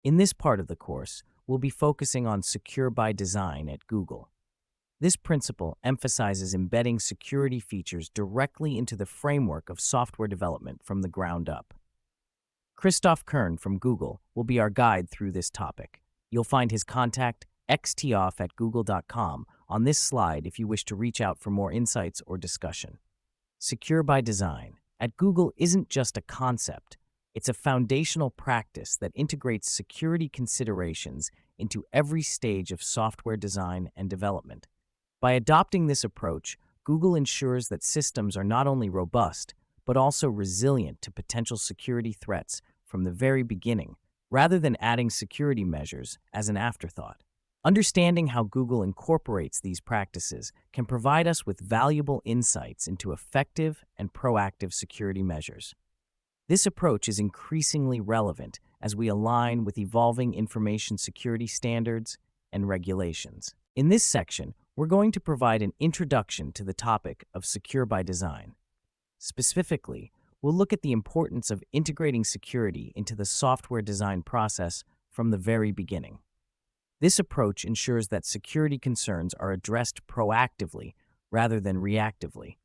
In this part of the course, we'll be focusing on Secure by Design at Google. This principle emphasizes embedding security features directly into the framework of software development from the ground up. Christoph Kern from Google will be our guide through this topic. You'll find his contact xtoff@google.com on this slide if you wish to reach out for more insights or discussion. Secure by Design at Google isn't just a concept. It's a foundational practice that integrates security considerations into every stage of software design and development. By adopting this approach, Google ensures that systems are not only robust, but also resilient to potential security threats from the very beginning, rather than adding security measures as an afterthought. Understanding how Google incorporates these practices can provide us with valuable insights into effective and proactive security measures. This approach is increasingly relevant as we align with evolving information security standards and regulations. In this section, we're going to provide an introduction to the topic of Secure by Design. Specifically, we'll look at the importance of integrating security into the software design process from the very beginning. This approach ensures that security concerns are addressed proactively rather than reactively,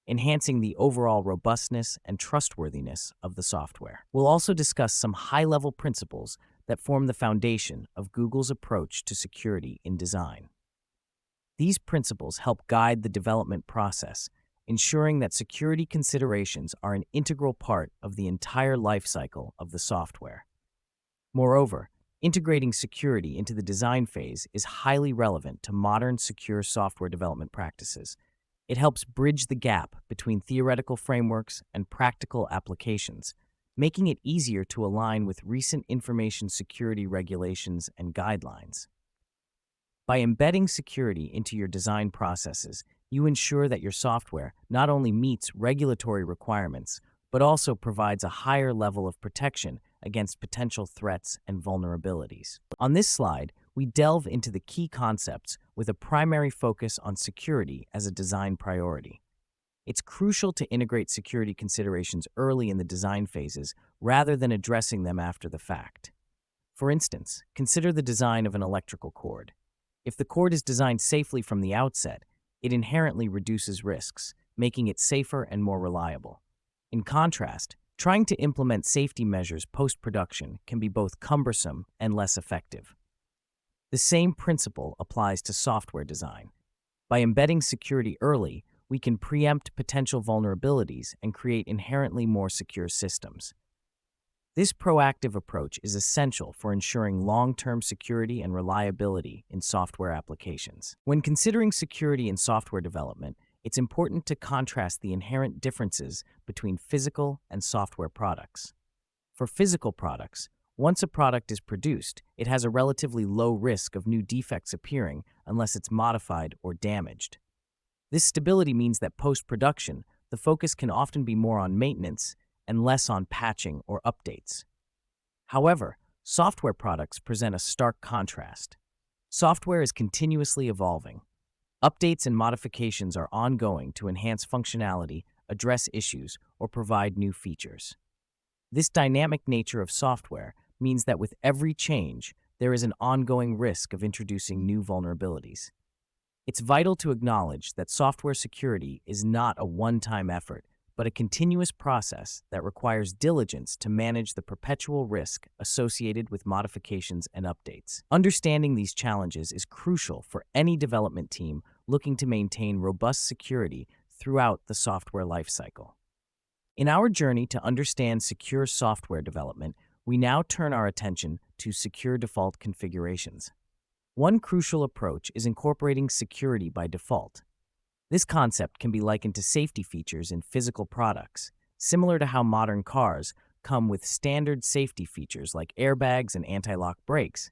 enhancing the overall robustness and trustworthiness of the software. We'll also discuss some high-level principles that form the foundation of Google's approach to security in design. These principles help guide the development process, ensuring that security considerations are an integral part of the entire lifecycle of the software. Moreover, integrating security into the design phase is highly relevant to modern secure software development practices. It helps bridge the gap between theoretical frameworks and practical applications, making it easier to align with recent information security regulations and guidelines. By embedding security into your design processes, you ensure that your software not only meets regulatory requirements, but also provides a higher level of protection against potential threats and vulnerabilities. On this slide, we delve into the key concepts with a primary focus on security as a design priority. It's crucial to integrate security considerations early in the design phases rather than addressing them after the fact. For instance, consider the design of an electrical cord. If the cord is designed safely from the outset, it inherently reduces risks, making it safer and more reliable. In contrast, trying to implement safety measures post-production can be both cumbersome and less effective. The same principle applies to software design. By embedding security early, we can preempt potential vulnerabilities and create inherently more secure systems. This proactive approach is essential for ensuring long-term security and reliability in software applications. When considering security in software development, it's important to contrast the inherent differences between physical and software products. For physical products, once a product is produced, it has a relatively low risk of new defects appearing unless it's modified or damaged. This stability means that post-production, the focus can often be more on maintenance and less on patching or updates. However, software products present a stark contrast. Software is continuously evolving. Updates and modifications are ongoing to enhance functionality, address issues, or provide new features. This dynamic nature of software means that with every change, there is an ongoing risk of introducing new vulnerabilities. It's vital to acknowledge that software security is not a one-time effort, but a continuous process that requires diligence to manage the perpetual risk associated with modifications and updates. Understanding these challenges is crucial for any development team looking to maintain robust security throughout the software lifecycle. In our journey to understand secure software development, we now turn our attention to secure default configurations. One crucial approach is incorporating security by default. This concept can be likened to safety features in physical products, similar to how modern cars come with standard safety features like airbags and anti-lock brakes.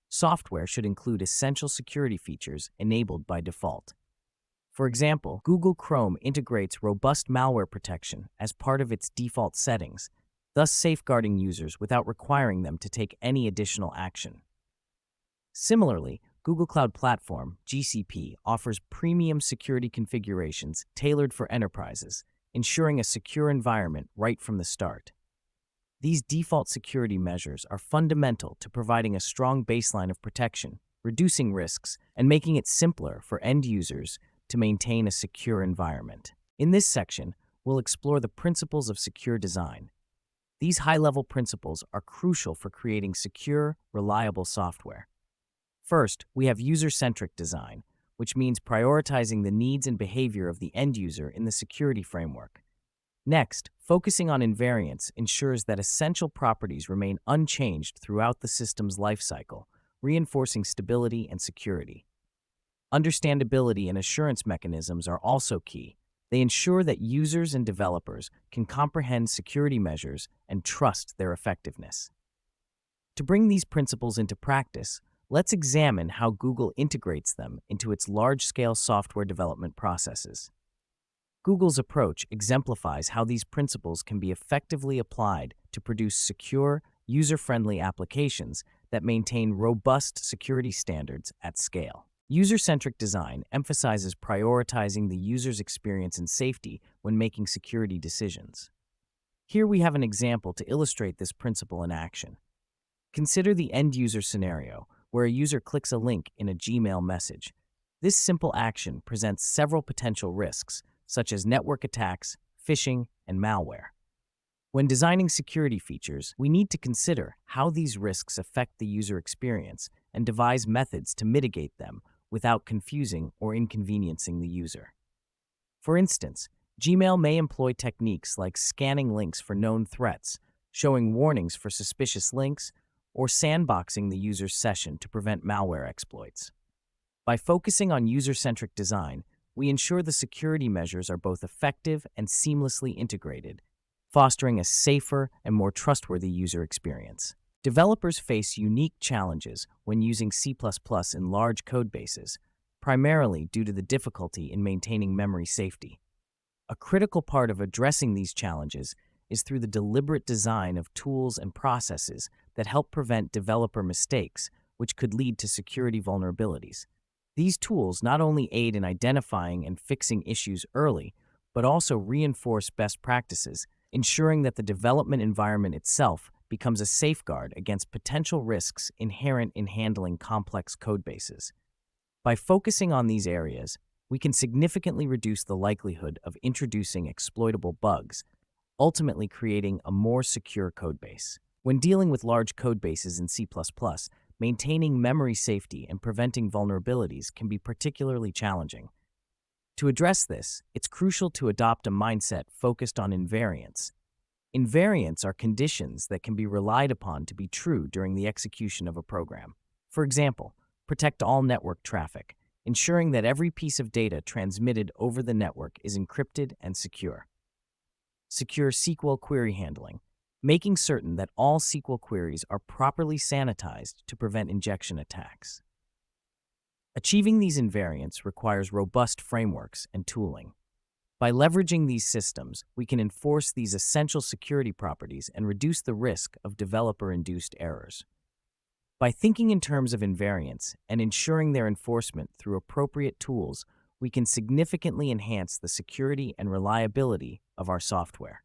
Software should include essential security features enabled by default. For example, Google Chrome integrates robust malware protection as part of its default settings, thus safeguarding users without requiring them to take any additional action. Similarly, Google Cloud Platform, GCP, offers premium security configurations tailored for enterprises, ensuring a secure environment right from the start. These default security measures are fundamental to providing a strong baseline of protection, reducing risks, and making it simpler for end users to maintain a secure environment. In this section, we'll explore the principles of secure design. These high-level principles are crucial for creating secure, reliable software. First, we have user-centric design, which means prioritizing the needs and behavior of the end user in the security framework. Next, focusing on invariants ensures that essential properties remain unchanged throughout the system's lifecycle, reinforcing stability and security. Understandability and assurance mechanisms are also key. They ensure that users and developers can comprehend security measures and trust their effectiveness. To bring these principles into practice, let's examine how Google integrates them into its large-scale software development processes. Google's approach exemplifies how these principles can be effectively applied to produce secure, user-friendly applications that maintain robust security standards at scale. User-centric design emphasizes prioritizing the user's experience and safety when making security decisions. Here we have an example to illustrate this principle in action. Consider the end-user scenario, where a user clicks a link in a Gmail message. This simple action presents several potential risks, such as network attacks, phishing, and malware. When designing security features, we need to consider how these risks affect the user experience and devise methods to mitigate them without confusing or inconveniencing the user. For instance, Gmail may employ techniques like scanning links for known threats, showing warnings for suspicious links, or sandboxing the user's session to prevent malware exploits. By focusing on user-centric design, we ensure the security measures are both effective and seamlessly integrated, fostering a safer and more trustworthy user experience. Developers face unique challenges when using C++ in large codebases, primarily due to the difficulty in maintaining memory safety. A critical part of addressing these challenges is through the deliberate design of tools and processes that help prevent developer mistakes, which could lead to security vulnerabilities. These tools not only aid in identifying and fixing issues early, but also reinforce best practices, ensuring that the development environment itself becomes a safeguard against potential risks inherent in handling complex codebases. By focusing on these areas, we can significantly reduce the likelihood of introducing exploitable bugs, ultimately creating a more secure codebase. When dealing with large codebases in C++, maintaining memory safety and preventing vulnerabilities can be particularly challenging. To address this, it's crucial to adopt a mindset focused on invariants. Invariants are conditions that can be relied upon to be true during the execution of a program. For example, protect all network traffic, ensuring that every piece of data transmitted over the network is encrypted and secure. Secure SQL query handling, making certain that all SQL queries are properly sanitized to prevent injection attacks. Achieving these invariants requires robust frameworks and tooling. By leveraging these systems, we can enforce these essential security properties and reduce the risk of developer-induced errors. By thinking in terms of invariants and ensuring their enforcement through appropriate tools, we can significantly enhance the security and reliability of our software.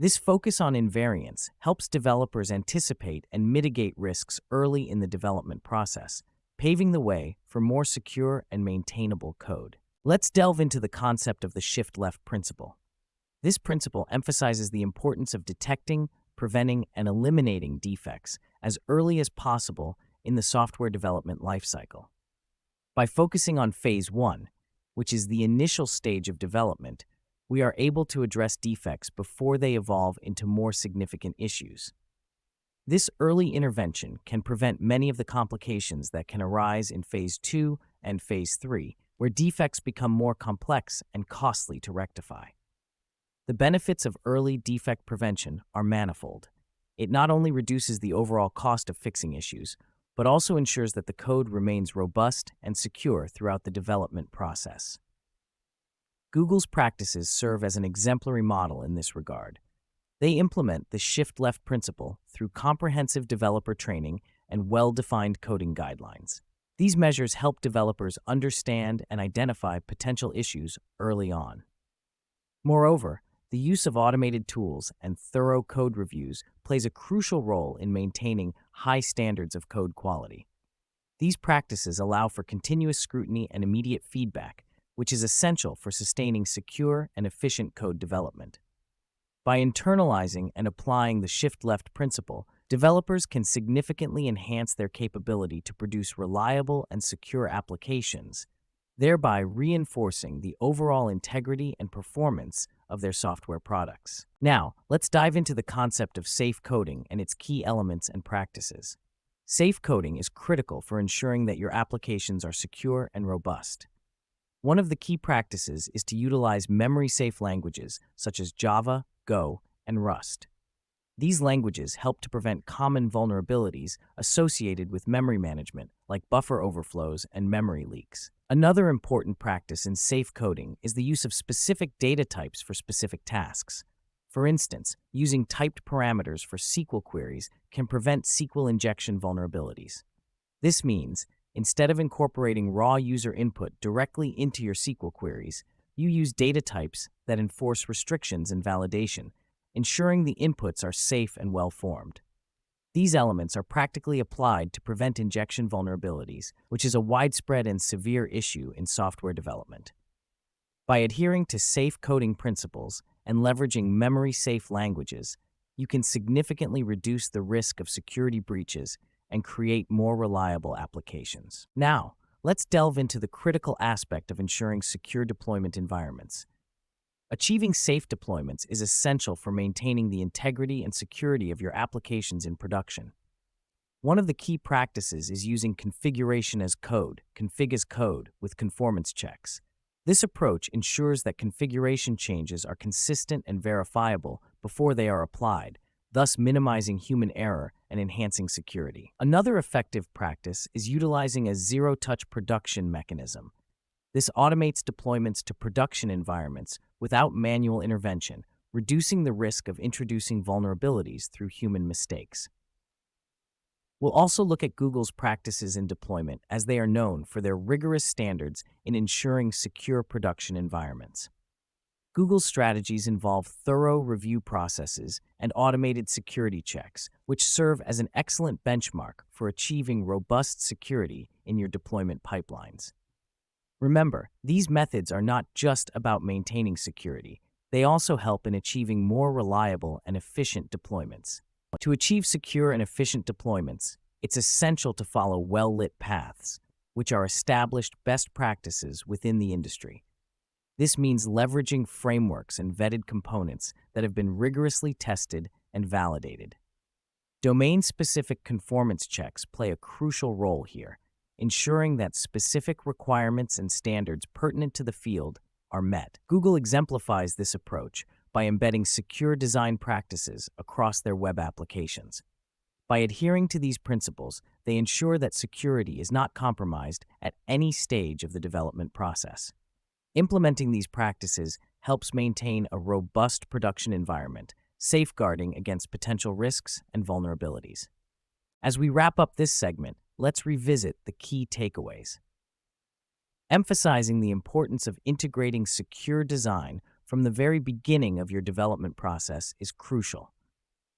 This focus on invariants helps developers anticipate and mitigate risks early in the development process, paving the way for more secure and maintainable code. Let's delve into the concept of the shift-left principle. This principle emphasizes the importance of detecting, preventing, and eliminating defects as early as possible in the software development lifecycle. By focusing on Phase 1, which is the initial stage of development, we are able to address defects before they evolve into more significant issues. This early intervention can prevent many of the complications that can arise in Phase 2 and Phase 3, where defects become more complex and costly to rectify. The benefits of early defect prevention are manifold. It not only reduces the overall cost of fixing issues, but also ensures that the code remains robust and secure throughout the development process. Google's practices serve as an exemplary model in this regard. They implement the shift-left principle through comprehensive developer training and well-defined coding guidelines. These measures help developers understand and identify potential issues early on. Moreover, The use of automated tools and thorough code reviews plays a crucial role in maintaining high standards of code quality. These practices allow for continuous scrutiny and immediate feedback, which is essential for sustaining secure and efficient code development. By internalizing and applying the shift-left principle, developers can significantly enhance their capability to produce reliable and secure applications, thereby reinforcing the overall integrity and performance of their software products. Now, let's dive into the concept of safe coding and its key elements and practices. Safe coding is critical for ensuring that your applications are secure and robust. One of the key practices is to utilize memory-safe languages such as Java, Go, and Rust. These languages help to prevent common vulnerabilities associated with memory management, like buffer overflows and memory leaks. Another important practice in safe coding is the use of specific data types for specific tasks. For instance, using typed parameters for SQL queries can prevent SQL injection vulnerabilities. This means, instead of incorporating raw user input directly into your SQL queries, you use data types that enforce restrictions and validation, ensuring the inputs are safe and well-formed. These elements are practically applied to prevent injection vulnerabilities, which is a widespread and severe issue in software development. By adhering to safe coding principles and leveraging memory-safe languages, you can significantly reduce the risk of security breaches and create more reliable applications. Now, let's delve into the critical aspect of ensuring secure deployment environments. Achieving safe deployments is essential for maintaining the integrity and security of your applications in production. One of the key practices is using configuration as code, config as code, with conformance checks. This approach ensures that configuration changes are consistent and verifiable before they are applied, thus minimizing human error and enhancing security. Another effective practice is utilizing a zero-touch production mechanism. This automates deployments to production environments without manual intervention, reducing the risk of introducing vulnerabilities through human mistakes. We'll also look at Google's practices in deployment, as they are known for their rigorous standards in ensuring secure production environments. Google's strategies involve thorough review processes and automated security checks, which serve as an excellent benchmark for achieving robust security in your deployment pipelines. Remember, these methods are not just about maintaining security. They also help in achieving more reliable and efficient deployments. To achieve secure and efficient deployments, it's essential to follow well-lit paths, which are established best practices within the industry. This means leveraging frameworks and vetted components that have been rigorously tested and validated. Domain-specific conformance checks play a crucial role here, ensuring that specific requirements and standards pertinent to the field are met. Google exemplifies this approach by embedding secure design practices across their web applications. By adhering to these principles, they ensure that security is not compromised at any stage of the development process. Implementing these practices helps maintain a robust production environment, safeguarding against potential risks and vulnerabilities. As we wrap up this segment, let's revisit the key takeaways. Emphasizing the importance of integrating secure design from the very beginning of your development process is crucial.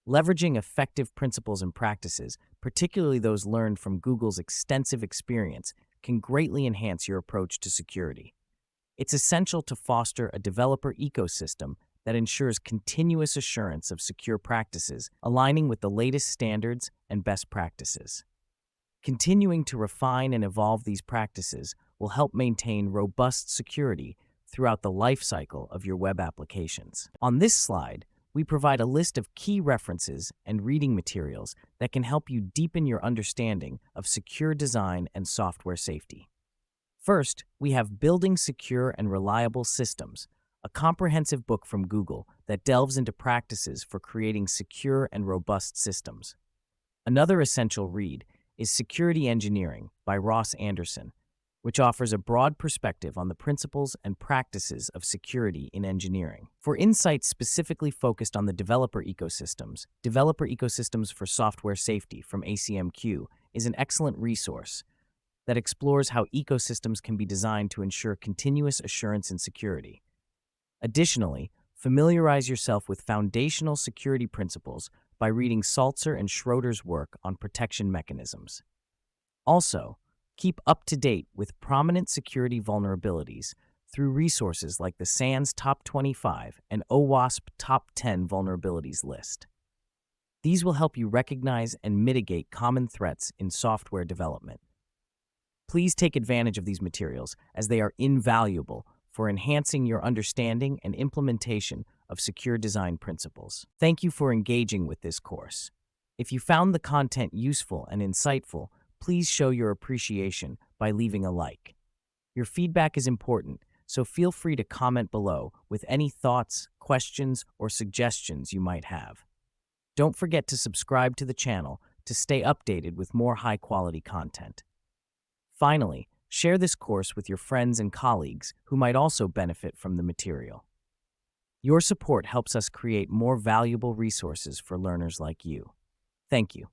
Leveraging effective principles and practices, particularly those learned from Google's extensive experience, can greatly enhance your approach to security. It's essential to foster a developer ecosystem that ensures continuous assurance of secure practices, aligning with the latest standards and best practices. Continuing to refine and evolve these practices will help maintain robust security throughout the lifecycle of your web applications. On this slide, we provide a list of key references and reading materials that can help you deepen your understanding of secure design and software safety. First, we have Building Secure and Reliable Systems, a comprehensive book from Google that delves into practices for creating secure and robust systems. Another essential read is Security Engineering by Ross Anderson, which offers a broad perspective on the principles and practices of security in engineering. For insights specifically focused on the Developer Ecosystems for Software Safety from ACMQ is an excellent resource that explores how ecosystems can be designed to ensure continuous assurance and security. Additionally, Familiarize yourself with foundational security principles by reading Salzer and Schroeder's work on protection mechanisms. Also, keep up to date with prominent security vulnerabilities through resources like the SANS Top 25 and OWASP Top 10 Vulnerabilities list. These will help you recognize and mitigate common threats in software development. Please take advantage of these materials as they are invaluable for enhancing your understanding and implementation of secure design principles. Thank you for engaging with this course. If you found the content useful and insightful, please show your appreciation by leaving a like. Your feedback is important, so feel free to comment below with any thoughts, questions, or suggestions you might have. Don't forget to subscribe to the channel to stay updated with more high-quality content. Finally, share this course with your friends and colleagues who might also benefit from the material. Your support helps us create more valuable resources for learners like you. Thank you.